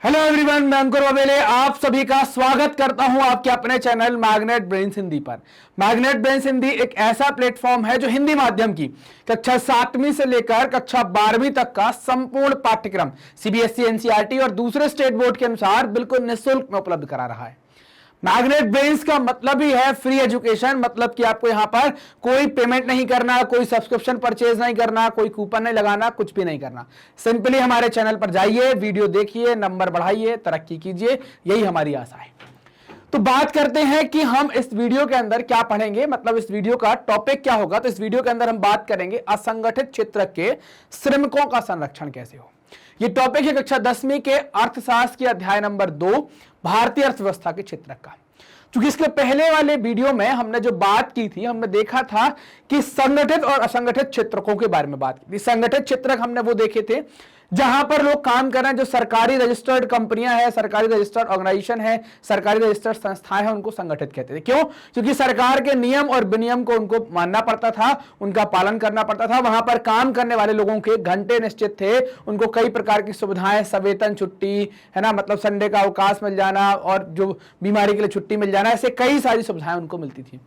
Hello everyone, मैं अंकुर वबेले आप सभी का स्वागत करता हूं आपके अपने चैनल मैग्नेट ब्रेन्स हिंदी पर। मैग्नेट ब्रेन्स हिंदी एक ऐसा प्लेटफॉर्म है जो हिंदी माध्यम की कक्षा 7वीं से लेकर कक्षा 12वीं तक का संपूर्ण पाठ्यक्रम सीबीएसई, एनसीईआरटी और दूसरे स्टेट बोर्ड के अनुसार बिल्कुल निःशुल्क में उपलब्ध करा रहा है। मैग्नेट ब्रेन्स का मतलब ही है फ्री एजुकेशन, मतलब कि आपको यहां पर कोई पेमेंट नहीं करना, कोई सब्सक्रिप्शन परचेज नहीं करना, कोई कूपन नहीं लगाना, कुछ भी नहीं करना। सिंपली हमारे चैनल पर जाइए, वीडियो देखिए, नंबर बढ़ाइए, तरक्की कीजिए, यही हमारी आशा है। तो बात करते हैं कि हम इस वीडियो के अंदर क्या पढ़ेंगे, मतलब इस वीडियो का टॉपिक क्या होगा। तो इस वीडियो के अंदर हम बात करेंगे असंगठित क्षेत्र के श्रमिकों का संरक्षण कैसे हो। ये टॉपिक है कक्षा 10वीं के अर्थशास्त्र के अध्याय नंबर 2 भारतीय अर्थव्यवस्था के क्षेत्र का। क्योंकि इसके पहले वाले वीडियो में हमने जो बात की थी, हमने देखा था कि संगठित और असंगठित क्षेत्रकों के बारे में बात की थी। संगठित क्षेत्रक हमने वो देखे थे जहां पर लोग काम कर रहे हैं, जो सरकारी रजिस्टर्ड कंपनियां हैं, सरकारी रजिस्टर्ड ऑर्गेनाइजेशन है, सरकारी रजिस्टर्ड संस्थाएं हैं, उनको संगठित कहते थे। क्यों? क्योंकि सरकार के नियम और विनियम को उनको मानना पड़ता था, उनका पालन करना पड़ता था। वहां पर काम करने वाले लोगों के घंटे निश्चित थे, उनको कई प्रकार की सुविधाएं, सवेतन छुट्टी है ना, मतलब संडे का अवकाश मिल जाना और जो बीमारी के लिए छुट्टी मिल जाना, ऐसे कई सारी सुविधाएं उनको मिलती थी।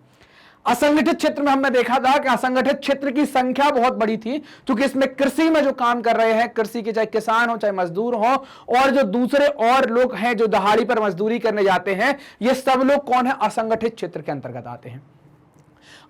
असंगठित क्षेत्र में हमने देखा था कि असंगठित क्षेत्र की संख्या बहुत बड़ी थी, क्योंकि इसमें कृषि में जो काम कर रहे हैं, कृषि के चाहे किसान हो चाहे मजदूर हो, और जो दूसरे और लोग हैं जो दहाड़ी पर मजदूरी करने जाते हैं, ये सब लोग कौन है? असंगठित क्षेत्र के अंतर्गत आते हैं।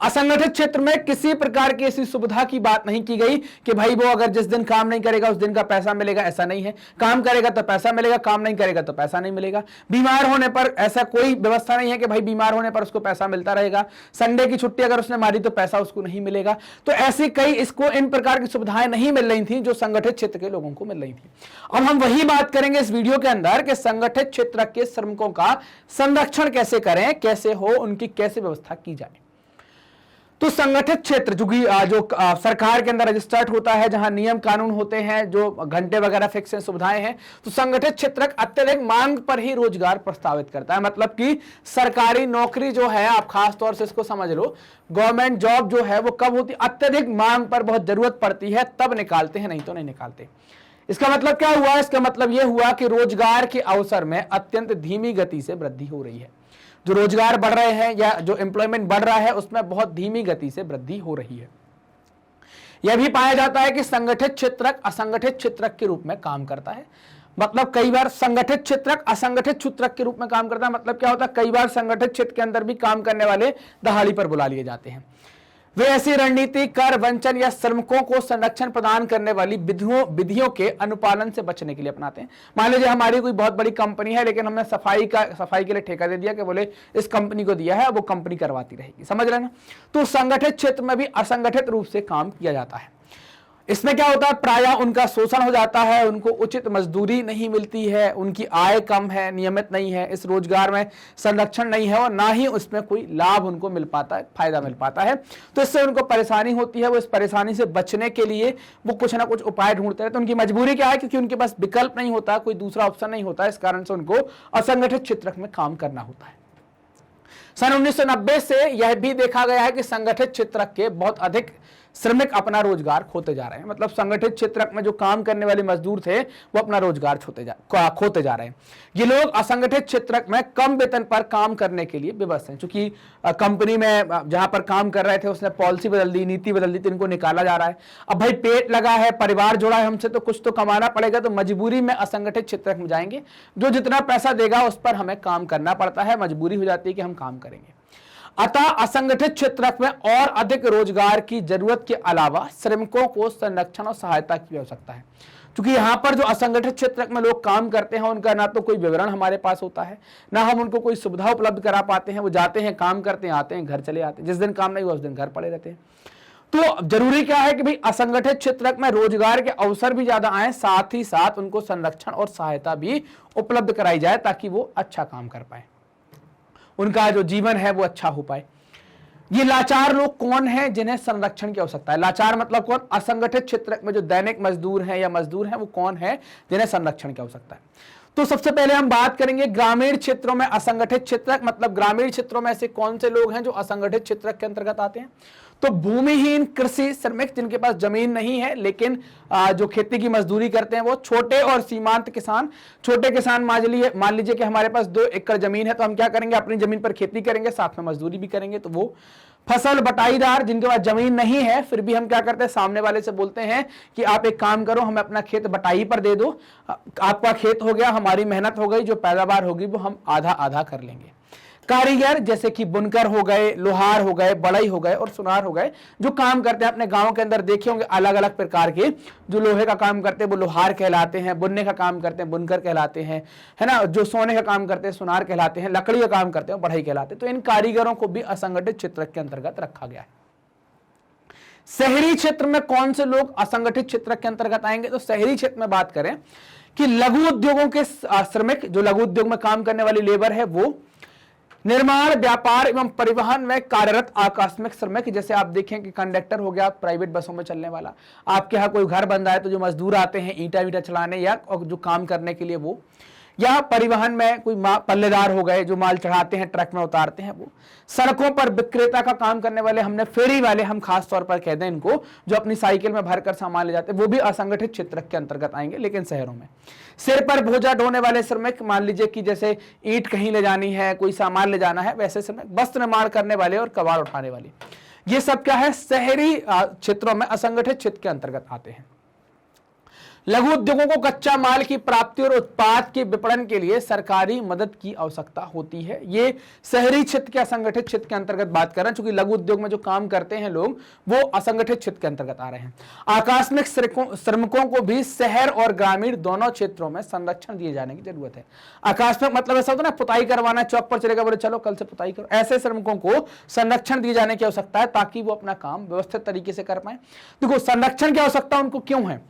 असंगठित क्षेत्र में किसी प्रकार की ऐसी सुविधा की बात नहीं की गई कि भाई वो अगर जिस दिन काम नहीं करेगा उस दिन का पैसा मिलेगा, ऐसा नहीं है। काम करेगा तो पैसा मिलेगा, काम नहीं करेगा तो पैसा नहीं मिलेगा। बीमार होने पर ऐसा कोई व्यवस्था नहीं है कि भाई बीमार होने पर उसको पैसा मिलता रहेगा। संडे की छुट्टी अगर उसने मारी तो पैसा उसको नहीं मिलेगा। तो ऐसी कई इसको इन प्रकार की सुविधाएं नहीं मिल रही थी जो संगठित क्षेत्र के लोगों को मिल रही थी। अब हम वही बात करेंगे इस वीडियो के अंदर कि संगठित क्षेत्र के श्रमिकों का संरक्षण कैसे करें, कैसे हो, उनकी कैसे व्यवस्था की जाए। तो संगठित क्षेत्र जो सरकार के अंदर रजिस्टर्ड होता है, जहां नियम कानून होते हैं, जो घंटे वगैरह फिक्स हैं, सुविधाएं हैं, तो संगठित क्षेत्र अत्यधिक मांग पर ही रोजगार प्रस्तावित करता है। मतलब कि सरकारी नौकरी जो है, आप खास तौर से इसको समझ लो, गवर्नमेंट जॉब जो है वो कब होती? अत्यधिक मांग पर, बहुत जरूरत पड़ती है तब निकालते हैं, नहीं तो नहीं निकालते। इसका मतलब क्या हुआ? इसका मतलब यह हुआ कि रोजगार के अवसर में अत्यंत धीमी गति से वृद्धि हो रही है। जो रोजगार बढ़ रहे हैं या जो एम्प्लॉयमेंट बढ़ रहा है, उसमें बहुत धीमी गति से वृद्धि हो रही है। यह भी पाया जाता है कि संगठित क्षेत्रक असंगठित क्षेत्रक के रूप में काम करता है। मतलब कई बार संगठित क्षेत्रक असंगठित क्षेत्रक के रूप में काम करता है। मतलब क्या होता है? कई बार संगठित क्षेत्र के अंदर भी काम करने वाले दहाड़ी पर बुला लिए जाते हैं। वे ऐसी रणनीति, कर, वंचन या श्रमिकों को संरक्षण प्रदान करने वाली विधियों के अनुपालन से बचने के लिए अपनाते हैं। मान लीजिए हमारी कोई बहुत बड़ी कंपनी है, लेकिन हमने सफाई के लिए ठेका दे दिया कि बोले इस कंपनी को दिया है, वो कंपनी करवाती रहेगी। समझ रहे ना? तो संगठित क्षेत्र में भी असंगठित रूप से काम किया जाता है। इसमें क्या होता है? प्रायः उनका शोषण हो जाता है, उनको उचित मजदूरी नहीं मिलती है, उनकी आय कम है, नियमित नहीं है, इस रोजगार में संरक्षण नहीं है और ना ही उसमें कोई लाभ उनको मिल पाता है, फायदा मिल पाता है। तो इससे उनको परेशानी होती है। वो इस परेशानी से बचने के लिए वो कुछ ना कुछ उपाय ढूंढते हैं। तो उनकी मजबूरी क्या है? क्योंकि उनके पास विकल्प नहीं होता, कोई दूसरा ऑप्शन नहीं होता, इस कारण से उनको असंगठित क्षेत्र में काम करना होता है। सन 1990 से यह भी देखा गया है कि संगठित क्षेत्र के बहुत अधिक श्रमिक अपना रोजगार खोते जा रहे हैं। मतलब संगठित क्षेत्र में जो काम करने वाले मजदूर थे वो अपना रोजगार खोते जा रहे हैं। ये लोग असंगठित क्षेत्र में कम वेतन पर काम करने के लिए विवश हैं। चूंकि कंपनी में जहां पर काम कर रहे थे उसने पॉलिसी बदल दी, नीति बदल दी, तो इनको निकाला जा रहा है। अब भाई पेट लगा है, परिवार जुड़ा है हमसे, तो कुछ तो कमाना पड़ेगा। तो मजबूरी में असंगठित क्षेत्र में जाएंगे। जो जितना पैसा देगा उस पर हमें काम करना पड़ता है, मजबूरी हो जाती है कि हम काम करेंगे। अतः असंगठित क्षेत्र में और अधिक रोजगार की जरूरत के अलावा श्रमिकों को संरक्षण और सहायता की आवश्यकता है। क्योंकि यहाँ पर जो असंगठित क्षेत्र में लोग काम करते हैं उनका ना तो कोई विवरण हमारे पास होता है, ना हम उनको कोई सुविधा उपलब्ध करा पाते हैं। वो जाते हैं, काम करते हैं, आते हैं, घर चले आते हैं। जिस दिन काम नहीं हुआ उस दिन घर पड़े रहते हैं। तो जरूरी क्या है कि भाई असंगठित क्षेत्र में रोजगार के अवसर भी ज्यादा आए, साथ ही साथ उनको संरक्षण और सहायता भी उपलब्ध कराई जाए ताकि वो अच्छा काम कर पाए, उनका जो जीवन है वो अच्छा हो पाए। ये लाचार लोग कौन हैं जिन्हें संरक्षण की आवश्यकता है? लाचार मतलब कौन? असंगठित क्षेत्र में जो दैनिक मजदूर हैं या मजदूर हैं, वो कौन है जिन्हें संरक्षण की आवश्यकता है? तो सबसे पहले हम बात करेंगे ग्रामीण क्षेत्रों में असंगठित क्षेत्र, मतलब ग्रामीण क्षेत्रों में ऐसे कौन से लोग हैं जो असंगठित क्षेत्र के अंतर्गत आते हैं। तो भूमिहीन कृषि श्रमिक जिनके पास जमीन नहीं है लेकिन जो खेती की मजदूरी करते हैं वो छोटे और सीमांत किसान। छोटे किसान मान लीजिए कि हमारे पास 2 एकड़ जमीन है तो हम क्या करेंगे, अपनी जमीन पर खेती करेंगे, साथ में मजदूरी भी करेंगे, तो वो फसल बटाईदार। जिनके पास जमीन नहीं है फिर भी हम क्या करते हैं, सामने वाले से बोलते हैं कि आप एक काम करो, हमें अपना खेत बटाई पर दे दो, आपका खेत हो गया, हमारी मेहनत हो गई, जो पैदावार होगी वो हम आधा आधा कर लेंगे। कारीगर जैसे कि बुनकर हो गए, लोहार हो गए, बढ़ई हो गए और सुनार हो गए, जो काम करते हैं, अपने गांव के अंदर देखे होंगे अलग अलग प्रकार के जो लोहे का काम करते हैं वो लोहार कहलाते हैं, बुनने का काम करते हैं बुनकर कहलाते हैं, है ना, जो सोने का काम करते हैं सुनार कहलाते हैं, लकड़ी का काम करते हैं बढ़ई कहलाते हैं। तो इन कारीगरों को भी असंगठित क्षेत्र के अंतर्गत रखा गया है। शहरी क्षेत्र में कौन से लोग असंगठित क्षेत्र के अंतर्गत आएंगे, तो शहरी क्षेत्र में बात करें कि लघु उद्योगों के श्रमिक, जो लघु उद्योग में काम करने वाली लेबर है, वो निर्माण, व्यापार एवं परिवहन में कार्यरत आकस्मिक श्रमिक, जैसे आप देखें कि कंडक्टर हो गया प्राइवेट बसों में चलने वाला, आपके यहाँ कोई घर बन रहा है तो जो मजदूर आते हैं ईंटा चलाने या जो काम करने के लिए वो, या परिवहन में कोई पल्लेदार हो गए जो माल चढ़ाते हैं ट्रक में उतारते हैं वो, सड़कों पर विक्रेता का काम करने वाले, हमने फेरी वाले हम खास तौर पर कहते हैं इनको, जो अपनी साइकिल में भरकर सामान ले जाते हैं, वो भी असंगठित क्षेत्र के अंतर्गत आएंगे लेकिन शहरों में। सिर पर बोझा ढोने वाले श्रमिक, मान लीजिए कि जैसे ईंट कहीं ले जानी है, कोई सामान ले जाना है, वैसे श्रमिक, वस्त्र निर्माण करने वाले और कबाड़ उठाने वाले, ये सब क्या है, शहरी क्षेत्रों में असंगठित क्षेत्र के अंतर्गत आते हैं। लघु उद्योगों को कच्चा माल की प्राप्ति और उत्पाद के विपणन के लिए सरकारी मदद की आवश्यकता होती है। ये शहरी क्षेत्र के असंगठित क्षेत्र के अंतर्गत बात कर रहे हैं, क्योंकि लघु उद्योग में जो काम करते हैं लोग वो असंगठित क्षेत्र के अंतर्गत आ रहे हैं। आकस्मिक श्रमिकों को भी शहर और ग्रामीण दोनों क्षेत्रों में संरक्षण दिए जाने की जरूरत है। आकस्मिक मतलब ऐसा होता है ना, पुताई करवाना, चौक पर चलेगा, बोले चलो कल से पुताई करो, ऐसे श्रमिकों को संरक्षण दिए जाने की आवश्यकता है ताकि वो अपना काम व्यवस्थित तरीके से कर पाए। देखो, संरक्षण की आवश्यकता उनको क्यों है,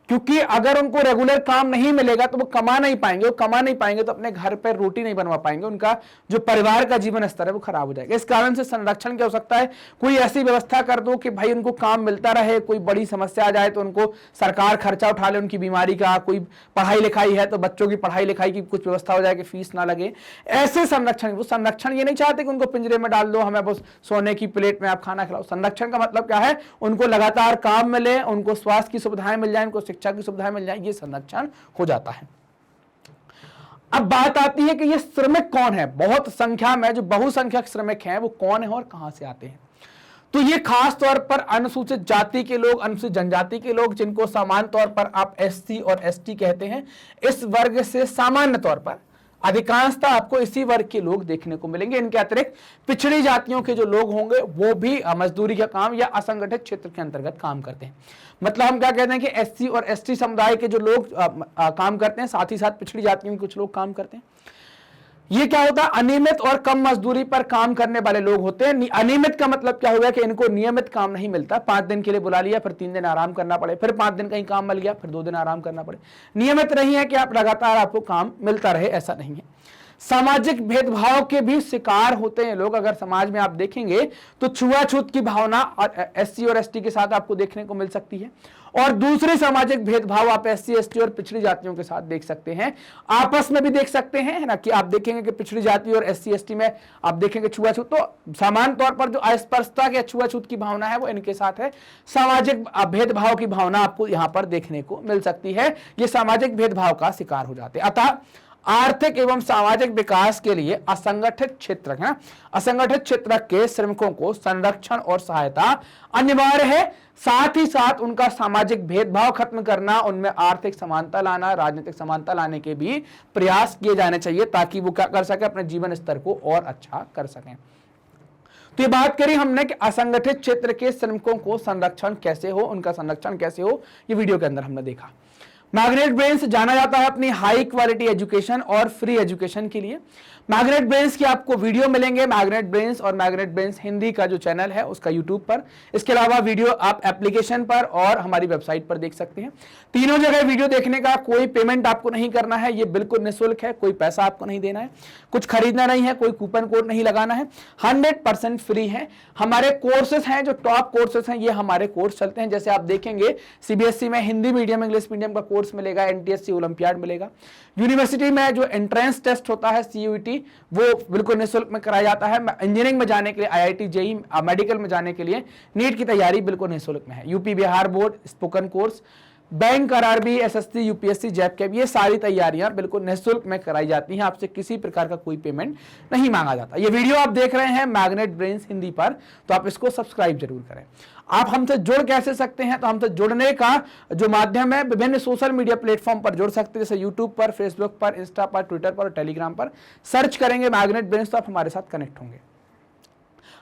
क्योंकि अगर उनको रेगुलर काम नहीं मिलेगा तो वो कमा नहीं पाएंगे, वो कमा नहीं पाएंगे तो अपने घर पर रोटी नहीं बनवा पाएंगे, उनका जो परिवार का जीवन स्तर है वो खराब हो जाएगा। इस कारण से संरक्षण की आवश्यकता है। कोई ऐसी व्यवस्था कर दो कि भाई उनको काम मिलता रहे, कोई बड़ी समस्या आ जाए तो उनको सरकार खर्चा उठा ले उनकी बीमारी का, कोई पढ़ाई लिखाई है तो बच्चों की पढ़ाई लिखाई की कुछ व्यवस्था हो जाए कि फीस ना लगे, ऐसे संरक्षण। वो संरक्षण ये नहीं चाहते कि उनको पिंजरे में डाल दो, हमें बस सोने की प्लेट में आप खाना खिलाओ। संरक्षण का मतलब क्या है, उनको लगातार काम मिले, उनको स्वास्थ्य की सुविधाएं मिल जाए, उनको शिक्षा की सुविधाएं मिल जाए, ये संरक्षण हो जाता है। अब बात आती है कि ये श्रमिक कौन है, बहुत संख्या में जो बहुसंख्यक श्रमिक हैं वो कौन है और कहां से आते हैं। तो ये खास तौर पर अनुसूचित जाति के लोग, अनुसूचित जनजाति के लोग, जिनको सामान्य तौर पर आप एससी और एसटी कहते हैं, इस वर्ग से सामान्य तौर पर अधिकांशतः आपको इसी वर्ग के लोग देखने को मिलेंगे। इनके अतिरिक्त पिछड़ी जातियों के जो लोग होंगे वो भी मजदूरी का काम या असंगठित क्षेत्र के अंतर्गत काम करते हैं। मतलब हम क्या कहते हैं कि एससी और एसटी समुदाय के जो लोग काम करते हैं, साथ ही साथ पिछड़ी जातियों के कुछ लोग काम करते हैं। ये क्या होता है, अनियमित और कम मजदूरी पर काम करने वाले लोग होते हैं। अनियमित का मतलब क्या हो गया कि इनको नियमित काम नहीं मिलता, 5 दिन के लिए बुला लिया, फिर 3 दिन आराम करना पड़े, फिर 5 दिन कहीं काम मिल गया, फिर 2 दिन आराम करना पड़े। नियमित नहीं है कि आप लगातार आपको काम मिलता रहे, ऐसा नहीं है। सामाजिक भेदभाव के भी शिकार होते हैं लोग। अगर समाज में आप देखेंगे तो छुआछूत की भावना एससी और एसटी के साथ आपको देखने को मिल सकती है, और दूसरे सामाजिक भेदभाव आप एससी एसटी और पिछड़ी जातियों के साथ देख सकते हैं, आपस में भी देख सकते हैं, है ना, कि आप देखेंगे कि पिछड़ी जाति और एससी एसटी में आप देखेंगे छुआछूत। तो सामान्य तौर पर जो अस्पृश्यता के छुआछूत की भावना है वो इनके साथ है। सामाजिक भेदभाव की भावना आपको यहां पर देखने को मिल सकती है, ये सामाजिक भेदभाव का शिकार हो जाते हैं। अतः आर्थिक एवं सामाजिक विकास के लिए असंगठित क्षेत्र है, असंगठित क्षेत्र के श्रमिकों को संरक्षण और सहायता अनिवार्य है। साथ ही साथ उनका सामाजिक भेदभाव खत्म करना, उनमें आर्थिक समानता लाना, राजनीतिक समानता लाने के भी प्रयास किए जाने चाहिए ताकि वो क्या कर सके, अपने जीवन स्तर को और अच्छा कर सकें। तो ये बात करी हमने कि असंगठित क्षेत्र के श्रमिकों को संरक्षण कैसे हो, उनका संरक्षण कैसे हो, ये वीडियो के अंदर हमने देखा। मैग्नेट ब्रेन्स जाना जाता है अपनी हाई क्वालिटी एजुकेशन और फ्री एजुकेशन के लिए। मैग्नेट ब्रेन्स की आपको वीडियो मिलेंगे, मैग्नेट ब्रेन्स और मैग्नेट ब्रेन्स हिंदी का जो चैनल है उसका यूट्यूब पर। इसके अलावा वीडियो आप एप्लीकेशन पर और हमारी वेबसाइट पर देख सकते हैं। तीनों जगह वीडियो देखने का कोई पेमेंट आपको नहीं करना है, ये बिल्कुल निःशुल्क है, कोई पैसा आपको नहीं देना है, कुछ खरीदना नहीं है, कोई कूपन कोड नहीं लगाना है, 100% फ्री है। हमारे कोर्सेज हैं जो टॉप कोर्सेज हैं, ये हमारे कोर्स चलते हैं। जैसे आप देखेंगे सीबीएसई में हिंदी मीडियम इंग्लिश मीडियम का कोर्स मिलेगा, एनटीएससी ओलंपियाड मिलेगा। यूनिवर्सिटी में जो एंट्रेंस टेस्ट होता है सीयूईटी, वो बिल्कुल निःशुल्क में कराया जाता है। इंजीनियरिंग में जाने के लिए आईआईटी जेईई, मेडिकल में जाने के लिए नीट की तैयारी बिल्कुल निःशुल्क में है। UP Bihar board spoken course, bank, RRB, SSC, UPSC, जैब कैब, ये सारी तैयारियां बिल्कुल निःशुल्क में कराई जाती हैं। आपसे किसी प्रकार का कोई पेमेंट नहीं मांगा जाता। ये वीडियो आप देख रहे हैं मैग्नेट ब्रेन्स हिंदी पर, तो आप इसको सब्सक्राइब जरूर करें। आप हमसे जुड़ कैसे सकते हैं? तो हमसे जुड़ने का जो माध्यम है, विभिन्न सोशल मीडिया प्लेटफॉर्म पर जुड़ सकते हैं, जैसे यूट्यूब पर, फेसबुक पर, इंस्टा पर, ट्विटर पर और टेलीग्राम पर। सर्च करेंगे मैग्नेट ब्रेन्स तो आप हमारे साथ कनेक्ट होंगे।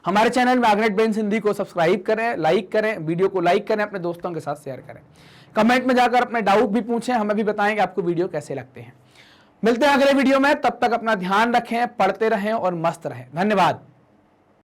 हमारे चैनल मैग्नेट ब्रेन्स हिंदी को सब्सक्राइब करें, लाइक करें, वीडियो को लाइक करें, अपने दोस्तों के साथ शेयर करें। कमेंट में जाकर अपने डाउट भी पूछें, हमें भी बताएं कि आपको वीडियो कैसे लगते हैं। मिलते हैं अगले वीडियो में, तब तक अपना ध्यान रखें, पढ़ते रहें और मस्त रहें। धन्यवाद।